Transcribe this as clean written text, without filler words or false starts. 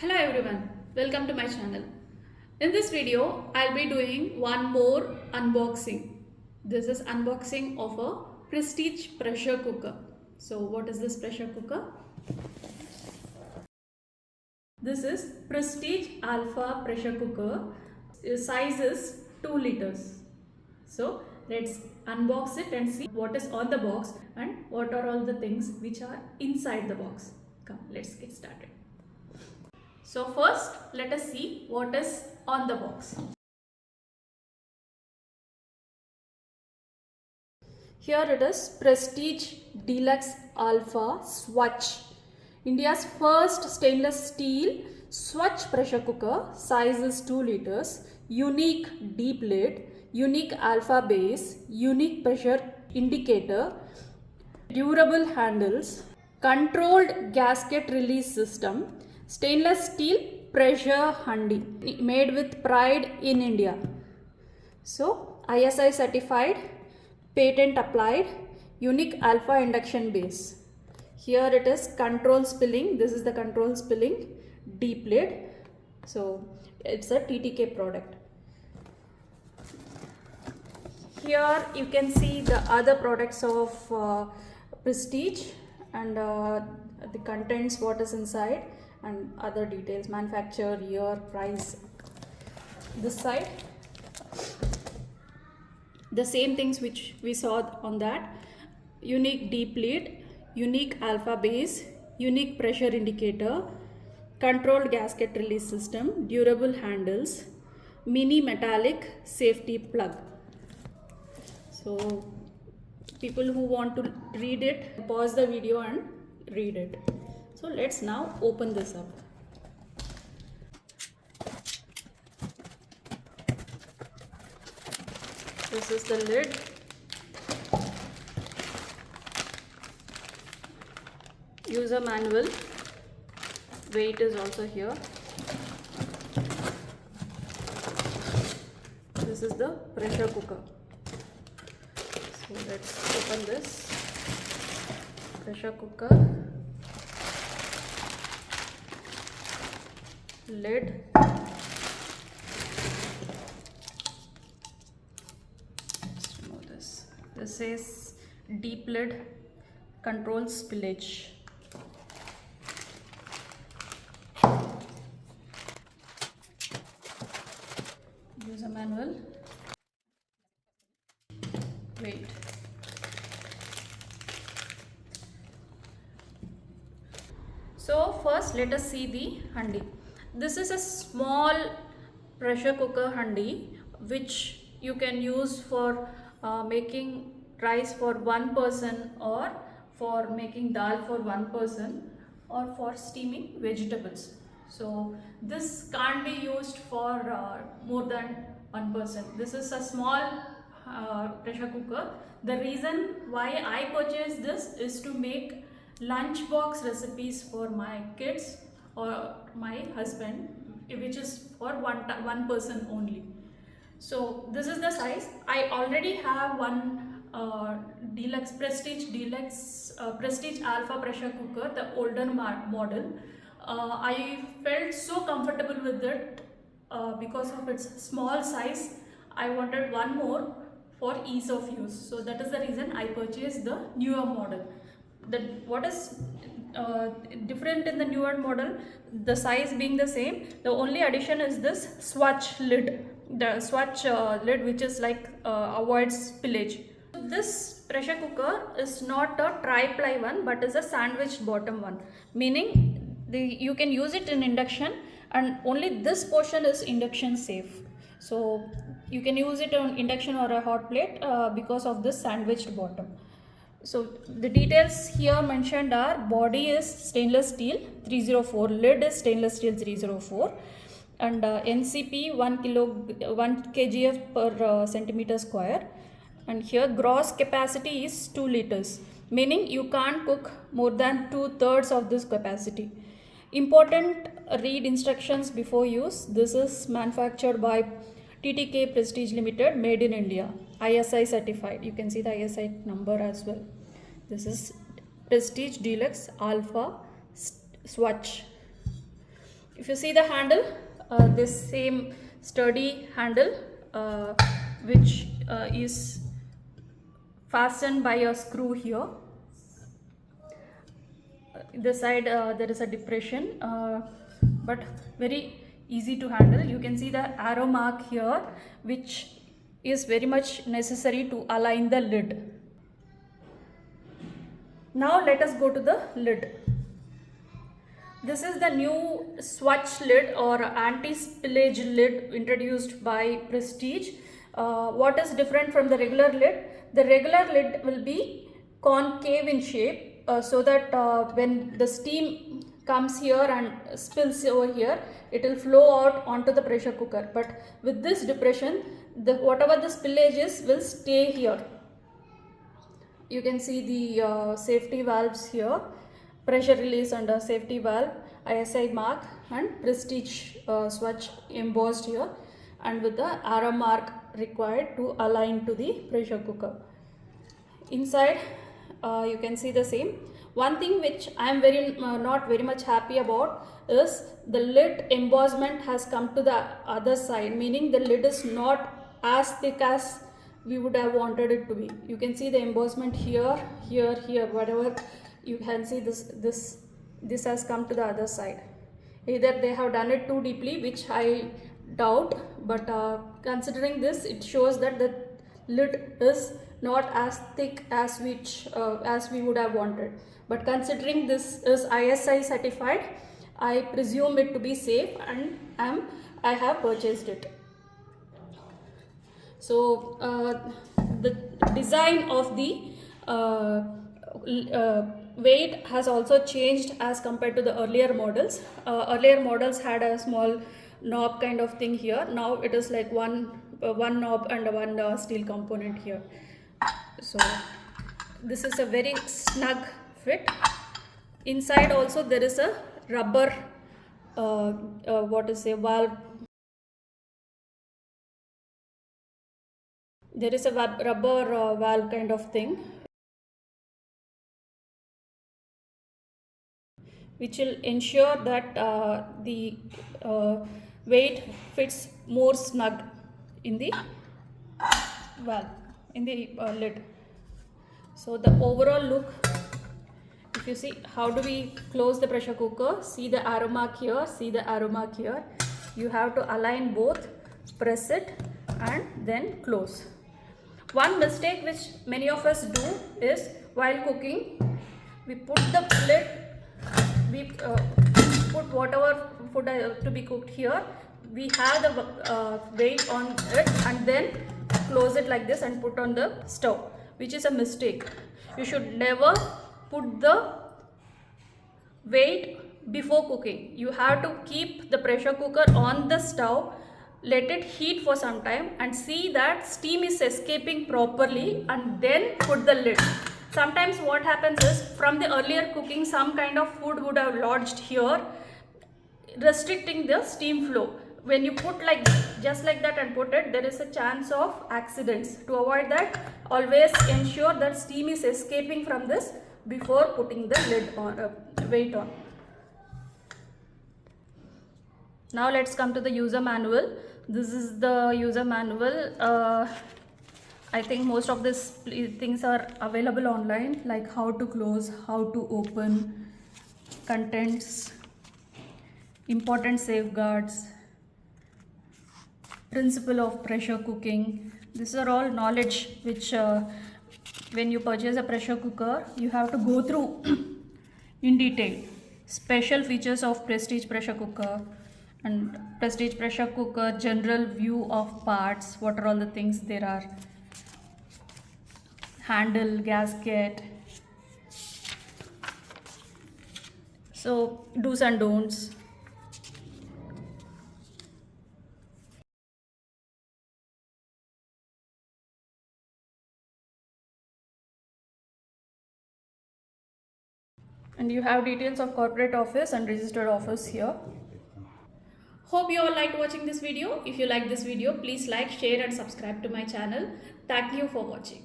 Hello everyone, welcome to my channel. In this video, I'll be doing one more unboxing. This is unboxing of a Prestige pressure cooker. So what is this pressure cooker? This is Prestige Alpha pressure cooker. Its size is 2 liters. So let's unbox it and see what is on the box and what are all the things which are inside the box. Come, let's get started. So first, let us see what is on the box. Here it is Prestige Deluxe Svachh, India's first stainless steel Svachh pressure cooker. Size is 2 liters. Unique deep lid, unique alpha base, unique pressure indicator, durable handles, controlled gasket release system, stainless steel pressure handi, made with pride in India. So ISI certified, patent applied, unique alpha induction base. Here it is control spilling. This is the control spilling deep lid. So it's a TTK product. Here you can see the other products of Prestige and the contents, what is inside and other details, manufacturer, year, price. This side, the same things which we saw on that: unique deep lid, unique alpha base, unique pressure indicator, controlled gasket release system, durable handles, mini metallic safety plug. So people who want to read it, pause the video and read it. So let's now open this up. This is the lid. User manual. Weight is also here. This is the pressure cooker. So let's open this pressure cooker. Lid. Let's remove this. This is deep lid, control spillage. User manual. Wait. So first let us see the handi. This is a small pressure cooker handi which you can use for making rice for one person, or for making dal for one person, or for steaming vegetables. So this can't be used for more than one person. This is a small pressure cooker. The reason why I purchased this is to make lunchbox recipes for my kids or my husband, which is for one person only. So this is the size. I already have one Prestige Alpha pressure cooker, the older model. I felt so comfortable with it because of its small size. I wanted one more for ease of use. So that is the reason I purchased the newer model. What is different in the newer model, the size being the same, the only addition is this Svachh lid, the Svachh lid, which is like avoids spillage. This pressure cooker is not a tri-ply one but is a sandwich bottom one, meaning you can use it in induction and only this portion is induction safe. So you can use it on induction or a hot plate because of this sandwiched bottom. So the details here mentioned are: body is stainless steel 304, lid is stainless steel 304, and NCP 1 kgf per centimeter square. And here gross capacity is 2 liters, meaning you can't cook more than 2/3 of this capacity. Important: read instructions before use. This is manufactured by TTK Prestige Limited, made in India, ISI certified. You can see the ISI number as well. This is Prestige Deluxe Alpha Svachh. If you see the handle, this same sturdy handle which is fastened by a screw here. This side there is a depression, but very easy to handle. You can see the arrow mark here, which is very much necessary to align the lid. Now let us go to the lid. This is the new Svachh lid or anti-spillage lid introduced by Prestige. What is different from the regular lid? The regular lid will be concave in shape, so that when the steam comes here and spills over here, it will flow out onto the pressure cooker. But with this depression, whatever the spillage is will stay here. You can see the safety valves here, pressure release under safety valve, ISI mark and Prestige Svachh embossed here, and with the arrow mark required to align to the pressure cooker. Inside you can see the same. One thing which I am not very much happy about is the lid embossment has come to the other side, meaning the lid is not as thick as we would have wanted it to be. You can see the embossment here, here, here, whatever. You can see this has come to the other side. Either they have done it too deeply, which I doubt, but considering this, it shows that the lid is not as thick as we would have wanted. But considering this is ISI certified, I presume it to be safe, and I have purchased it. So the design of the weight has also changed as compared to the earlier models. Earlier models had a small knob kind of thing here. Now it is like one knob and one steel component here. So this is a very snug fit. Inside also there is a rubber valve. There is a rubber valve kind of thing, which will ensure that the weight fits more snug in the valve, in the lid. So the overall look, if you see, how do we close the pressure cooker? See the arrow mark here, see the arrow mark here. You have to align both, press it and then close. One mistake which many of us do is while cooking, we put the lid, we put whatever food to be cooked here, we have the weight on it and then close it like this and put on the stove, which is a mistake. You should never put the weight before cooking. You have to keep the pressure cooker on the stove, let it heat for some time and see that steam is escaping properly, and then put the lid. Sometimes what happens is, from the earlier cooking, some kind of food would have lodged here, restricting the steam flow. When you put like just like that and put it, there is a chance of accidents. To avoid that, always ensure that steam is escaping from this before putting the lid on, weight on. Now let's come to the user manual. This is the user manual. I think most of these things are available online, like how to close, how to open, contents, important safeguards, principle of pressure cooking. These are all knowledge which when you purchase a pressure cooker, you have to go through in detail. Special features of Prestige pressure cooker and Prestige pressure cooker, general view of parts, what are all the things there are, handle, gasket, so do's and don'ts. And you have details of corporate office and registered office here. Hope you all liked watching this video. If you like this video, please like, share and subscribe to my channel. Thank you for watching.